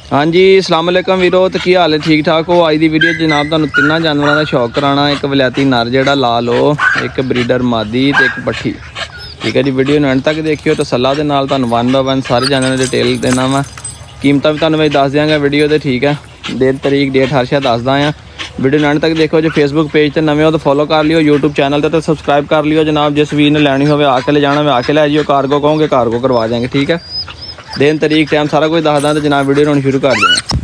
हाँ जी अस्सलाम वालेकुम वीरो, तो की हाल है? ठीक ठाक हो? आज की वीडियो जनाब तुहानूं तिन्नां जानवरों का शौक कराना। एक वलैती नर जिहड़ा लाल हो, एक ब्रीडर मादी ते एक पट्ठी। ठीक है जी, वीडियो नूं एंड तक देखियो तो सलाह दे नाल तुहानूं वन बाय वन सारे जानवरों की डिटेल देना वा। कीमतां भी तुहानूं मैं दस दियांगा वीडियो ते। ठीक है, दिन तरीक डेट हर शे दसदा आ। वीडियो नूं एंड तक देखो। जो फेसबुक पेज ते नवे हो तो फॉलो कर लियो, यूट्यूब चैनल ते सबसक्राइब कर लियो जनाब। जिस वीर ने लैनी होवे आके ले जाना, मैं आके लै जियो। कार्गो कहोगे कार्गो करवा देंगे। ठीक है, दिन तरीक टाइम सारा कुछ दसदा तो जनाब वीडियो होनी शुरू कर दें।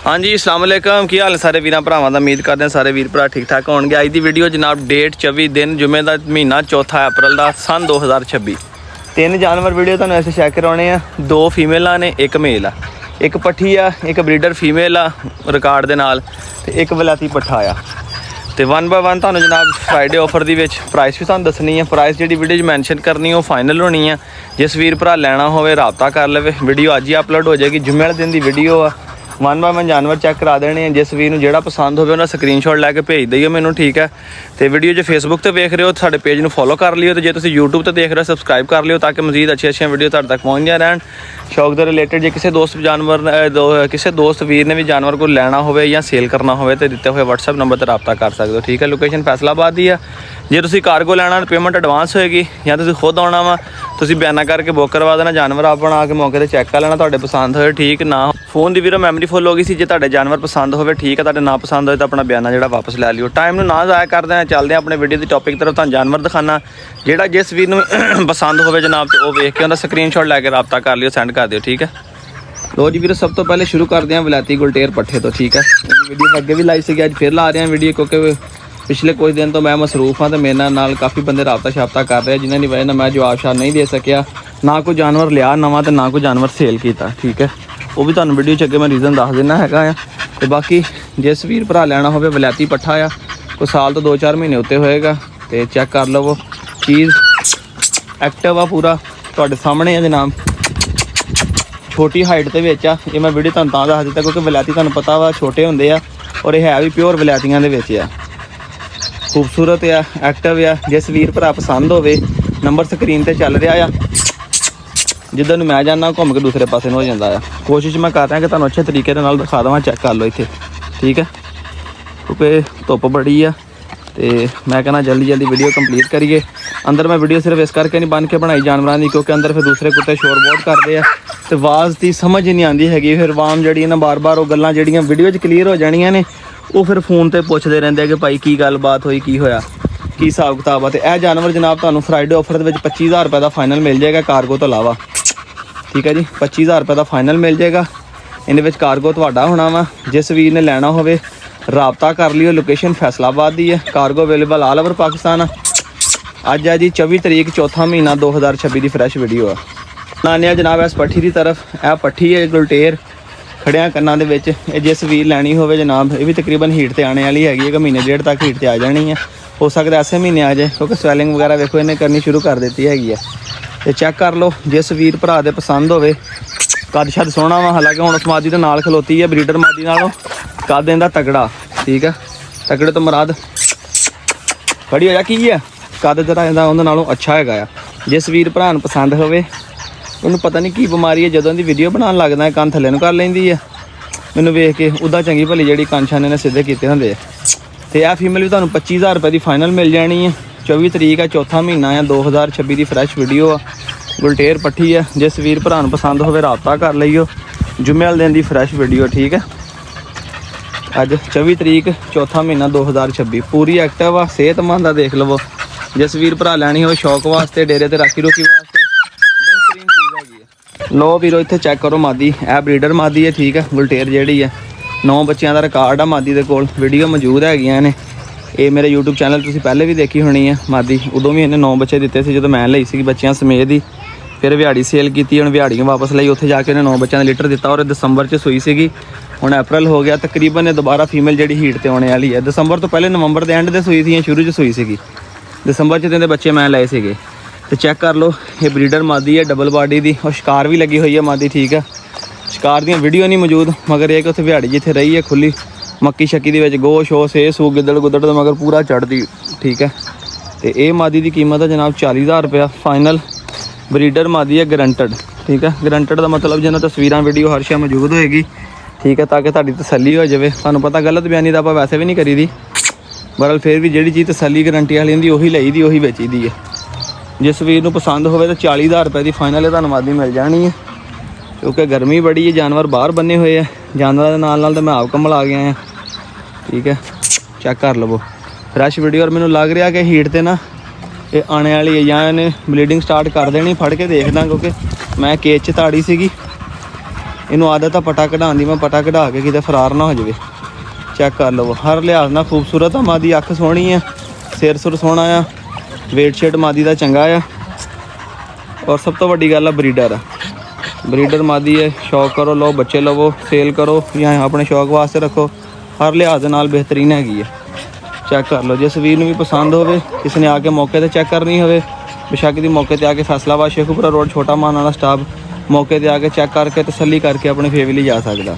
हाँ जी अस्सलाम वालेकुम, की हाल है सारे वीर भरावां दा? उम्मीद करते हैं सारे वीर भरा ठीक ठाक होणगे। अज दी वीडियो जनाब डेट 24 दिन जुमे का महीना 4 अप्रैल का सन 2026। तीन जानवर वीडियो तुहानूं ऐसे चैक करवाने आ। दो फीमेलां ने, एक मेल आ, एक पट्ठी आ, एक ब्रीडर फीमेल आ रिकॉर्ड दे नाल, ते एक वलैती पट्ठा आ। तो वन बाय वन तुहानूं जनाब फ्राइडे ऑफर दी विच प्राइस भी तुहानूं दसनी है। प्राइस जिहड़ी वीडियो मैंशन करनी वो फाइनल होनी है। जिस वीर भरा लैना होवे राबता कर लवे। वीडियो अज ही अपलोड हो जाएगी, जुम्मे वाले दिन की वीडियो आ। वन बाय वन जानवर चैक करा देने। जिस वीर नूं जिहड़ा पसंद होवे उन्हां स्क्रीनशॉट लैके भेज दिओ मैनूं। ठीक है, तो वीडियो जो फेसबुक ते वेख रहे हो साडे पेज नूं फॉलो कर लियो, तो जे तुसीं यूट्यूब ते देख रहे हो सब्सक्राइब कर लियो ताकि मजीद अच्छी वीडियो तुहाडे तक पहुँचदियां रहन। शौक दे रिलेटेड जे किसी दोस्त जानवर किसी दोस्त वीर ने भी जानवर को लैना होवे या सेल करना होवे तो दिते हुए WhatsApp नंबर पर रब्ता कर सकते हो। ठीक है, लोकेशन फैसलाबाद ही है। जे तुसीं कार्गो लैना पेमेंट एडवांस होएगी या तुसीं खुद आउणा वा, तुसीं बयाना करके बुक करवा देना। जानवर आप आके मौके ते चैक कर लेना, तुहाडे पसंद होए ठीक ना। फोन की वीरों मैमरी फुल हो गई सी। जे तुहाडे जानवर पसंद होवे ठीक है, तुहाडे ना पसंद होए तो अपना बयाना जिहड़ा वापस लै लियो। टाइम नूं ना ज़ाया करदे आ, चलदे अपने वीडियो की टॉपिक तरफ। तुहानूं जानवर दिखाना जिहड़ा जिस वीर नूं पसंद होवे जनाब, तो वो वेख के उहदा स्क्रीनशॉट लैके रब्ता कर लियो, सेंड कर दिओ। ठीक है, लो जी वीरों सब तो पहले शुरू करते हैं वलैती गुलटेर पट्ठे तो। ठीक है, वीडियो अगे भी लाई सी, अज फिर ला रहे हैं वीडियो क्योंकि पिछले कुछ दिन तो मैं मसरूफ हाँ, तो मेरे नाल काफ़ी बंदे रब्ता शाबता कर रहे हैं, जिन्होंने वजह ना मैं जवाब शाब नहीं दे सकिया। ना कोई जानवर लिया नवा तो ना कोई जानवर सेल किया। ठीक है, वो भी तुहानूं वीडियो च अगे मैं रीज़न दस देना है। तो बाकी जिस वीर भरा लैना होवे वलैती पट्ठा आ, कोई साल तो 2-4 महीने उत्ते होएगा, तो चैक कर लवो। चीज़ एक्टिव आ पूरा, तुहाडे सामने है जनाब। छोटी हाइट के विच आ। ये मैं वीडियो तुहानूं तां दस दित्ता क्योंकि वलैती तुहानूं पता वा छोटे होंदे आ, और ये है भी प्योर वलैतियां दे विच आ। खूबसूरत आ, एक्टिव आ। जिस वीर भरा पसंद होवे नंबर स्क्रीन ते चल रहा आ। जिधर नूं मैं जाना घूम के दूसरे पासे हो जाता है। कोशिश मैं कर रहा कि तुहानूं अच्छे तरीके दे नाल दिखा देवां, चैक कर लो इत्थे। ठीक है, क्योंकि धुप्प बड़ी आ, तो मैं कहना जल्दी जल्दी वीडियो कंप्लीट करिए। अंदर मैं वीडियो सिर्फ इस करके नहीं बन के बनाई जानवरों की क्योंकि अंदर फिर दूसरे कुत्ते शोर बहुत करते हैं, तो आवाज़ की समझ ही नहीं आती हैगी। फिर आवाम जी ना बार बार वो गल्लां जिहड़ियां वीडियो क्लीयर हो जानियां ने, वो फिर फोन पर पुछते रहते हैं कि भाई की गलबात हुई, की होया, की हिसाब किताब है। तो यह जानवर जनाब तुहानूं फ्राइडे ऑफर दे विच 25,000 रुपये का फाइनल मिल जाएगा कार्गो तो इलावा। ठीक है जी, 25,000 रुपये का फाइनल मिल जाएगा। इहदे विच कार्गो तुहाडा होना वा। जिस वीर ने लैना होवे राबता कर लियो। लोकेशन फैसलाबाद दी है। Cargo available all over Pakistan. अज है जी 24 तरीक 4 महीना 2026 की फ्रैश वीडियो है। लाने जनाब इस पट्ठी की तरफ। यह पट्ठी है गुलटेर खड़िया कन्ना दे विच। जिस वीर लैनी होवे जनाब, ये भी तकरीबन हीट ते आने वाली हैगी, महीने डेढ़ तक हीट ते आ जानी है। हो सकता है ऐसे महीने आ जाए क्योंकि स्वैलिंग वगैरह देखो इन्हें करनी शुरू कर दी हैगी है। तो चैक कर लो जिस वीर भरा दे पसंद होवे। कद शद सोहना वा, हालांकि हुण उस मादी दे नाल खलोती है ब्रीडर मादी नालों। कद इहदा तगड़ा। ठीक है, तगड़े तो मुराद बड़ी हो जा की है, कद जरा इहदा उहदे नालों अच्छा हैगा। जिस वीर भरा नूं पसंद होवे, उन्होंने पता नहीं की बीमारी है, जदों दी वीडियो बनाउण लगदा है कंन थल्ले नूं कर लैंदी है। मैनूं वेख के उदा चंगी भली जिहड़ी कंन छाने ने सीधे कीते हुंदे। तो यह फीमेल भी तुहानूं 25,000 रुपये की फाइनल मिल जानी है। 24 तरीक है 4 महीना है 2026 की फ्रैश वीडियो आ। गुलटेर पट्ठी है। जिस वीर भरा नूं पसंद होवे राबता कर लईओ। जुम्मे वाले दिन की फ्रैश वीडियो। ठीक है, अज 24 तरीक 4 महीना 2026। पूरी एक्टिव आ, सेहतमंद आ, देख लवो। जिस वीर भरा लैनी हो शौक वास्ते, डेरे ते राखी रूखी वास्ते बेहतरीन चीज़ हैगी। लो वीरो इत्थे चैक करो मादी, यह ब्रीडर मादी है। ठीक है, गुलटेर जिहड़ी है 9 बच्चों का रिकॉर्ड आ मादी दे कोल। वीडियो मौजूद हैगियां ने। ये मेरे यूट्यूब चैनल तुसीं पहले भी देखी होनी है मादी। उदों भी इन्हें 9 बच्चे दिते थे जो मैं लई सी बच्चियां समेत ही। फिर व्याड़ी सेल की, हुण व्याड़ियां वापस लई, उत्थे जाके इन्हें 9 बच्चों का लीटर दिता और दिसंबर च सूई सीगी। हुण अप्रैल हो गया, तकरीबन ये दोबारा फीमेल जिहड़ी हीट ते आने वाली है। दिसंबर तो पहले नवंबर के एंड ते सूई थी, शुरू च सूई सीगी। दिसंबर च इहदे बच्चे मैं लाए सीगे। तो चैक कर लो, ये ब्रीडर मादी है डबल बॉडी दी, और शिकार भी लगी हुई है मादी। ठीक है, शिकार दी वीडियो नहीं मौजूद, मगर यह कि उत्थे व्याड़ी जिथे रही है खुली मक्की शक्की दे विच गो शो से सू गिदड़ गुदड़ तो मगर पूरा चढ़ती। ठीक है, तो ये मादी की कीमत है जनाब 40,000 रुपया फाइनल। ब्रीडर मादी है गारंटड। ठीक है, गारंटड का मतलब जिन्हें तस्वीर वीडियो हर शे मौजूद होएगी। ਠੀਕ ਹੈ, ਤਾਂ ਕਿ ਤੁਹਾਡੀ ਤਸੱਲੀ ਹੋ ਜਾਵੇ। ਤੁਹਾਨੂੰ ਪਤਾ ਗਲਤ ਬਿਆਨੀ ਤਾਂ ਆਪਾਂ ਵੈਸੇ ਵੀ ਨਹੀਂ ਕਰੀਦੀ, ਬਹਰਹਾਲ ਫਿਰ ਵੀ ਜਿਹੜੀ ਚੀਜ਼ ਤਸੱਲੀ ਗਰੰਟੀ ਵਾਲੀ ਹੁੰਦੀ ਉਹੀ ਲਈਦੀ ਉਹੀ ਵੇਚੀਦੀ ਹੈ। ਜਿਸ ਵੀਰ ਨੂੰ ਪਸੰਦ ਹੋਵੇ ਤਾਂ 40,000 ਰੁਪਏ ਦੀ ਫਾਈਨਲ ਤੁਹਾਨੂੰ ਮਾਦੀ ਮਿਲ ਜਾਣੀ ਹੈ, ਕਿਉਂਕਿ ਗਰਮੀ ਬੜੀ ਹੈ, ਜਾਨਵਰ ਬਾਹਰ ਬੰਨੇ ਹੋਏ ਆ। ਜਾਨਵਰਾਂ ਦੇ ਨਾਲ ਤਾਂ ਮੈਂ ਆਪ ਕੰਬਲ ਆ ਗਿਆ ਆ। ਠੀਕ ਹੈ, ਚੈੱਕ ਕਰ ਲਵੋ ਫਰੈਸ਼ ਵੀਡੀਓ। ਔਰ ਮੈਨੂੰ ਲੱਗ ਰਿਹਾ ਕਿ ਹੀਟ ਤੇ ਨਾ ਇਹ ਆਣੇ ਵਾਲੀ ਹੈ, ਜਾਂ ਇਹਨੇ ਬਲੀਡਿੰਗ ਸਟਾਰਟ ਕਰ ਦੇਣੀ। ਫੜ ਕੇ ਦੇਖਦਾ, ਕਿਉਂਕਿ ਮੈਂ ਕੇਜ 'ਚ ਤਾੜੀ ਸੀਗੀ। ਇਹਨੂੰ ਆਦਤ ਆ ਪਟਾ ਕਢਾਉਣ ਦੀ, ਮੈਂ ਪਟਾ ਕਢਾ ਕੇ ਕਿਤੇ ਫਰਾਰ ਨਾ ਹੋ ਜਾਵੇ। ਚੈੱਕ ਕਰ ਲਵੋ, ਹਰ ਲਿਹਾਜ਼ ਨਾਲ ਖੂਬਸੂਰਤ ਆ ਮਾਦੀ। ਅੱਖ ਸੋਹਣੀ ਆ, ਸਿਰ ਸੁਰ ਸੋਹਣਾ ਆ, ਵੇਟ ਸ਼ੇਟ ਮਾਦੀ ਦਾ ਚੰਗਾ ਆ। ਔਰ ਸਭ ਤੋਂ ਵੱਡੀ ਗੱਲ ਆ ਬਰੀਡਰ ਆ, ਬਰੀਡਰ ਮਾਦੀ ਹੈ। ਸ਼ੌਕ ਕਰੋ ਲਓ, ਬੱਚੇ ਲਵੋ, ਸੇਲ ਕਰੋ ਜਾਂ ਆਪਣੇ ਸ਼ੌਕ ਵਾਸਤੇ ਰੱਖੋ, ਹਰ ਲਿਹਾਜ਼ ਦੇ ਨਾਲ ਬਿਹਤਰੀਨ ਹੈਗੀ ਹੈ। ਚੈੱਕ ਕਰ ਲਓ, ਜਿਸ ਵੀਰ ਨੂੰ ਵੀ ਪਸੰਦ ਹੋਵੇ, ਕਿਸੇ ਨੇ ਆ ਕੇ ਮੌਕੇ ਤੇ ਚੈੱਕ ਕਰਨੀ ਹੋਵੇ, ਬੇਸ਼ੱਕ ਦੀ ਮੌਕੇ ਤੇ ਆ ਕੇ ਫੈਸਲਾਬਾਦ ਸ਼ੇਖੂਪੁਰਾ ਰੋਡ ਛੋਟਾ ਮਾਨ ਵਾਲਾ ਸਟਾਫ ਮੌਕੇ ਤੇ ਆ ਕੇ ਚੈੱਕ ਕਰਕੇ ਤਸੱਲੀ ਕਰਕੇ ਆਪਣੇ ਫੇਵ ਲਈ ਜਾ ਸਕਦਾ।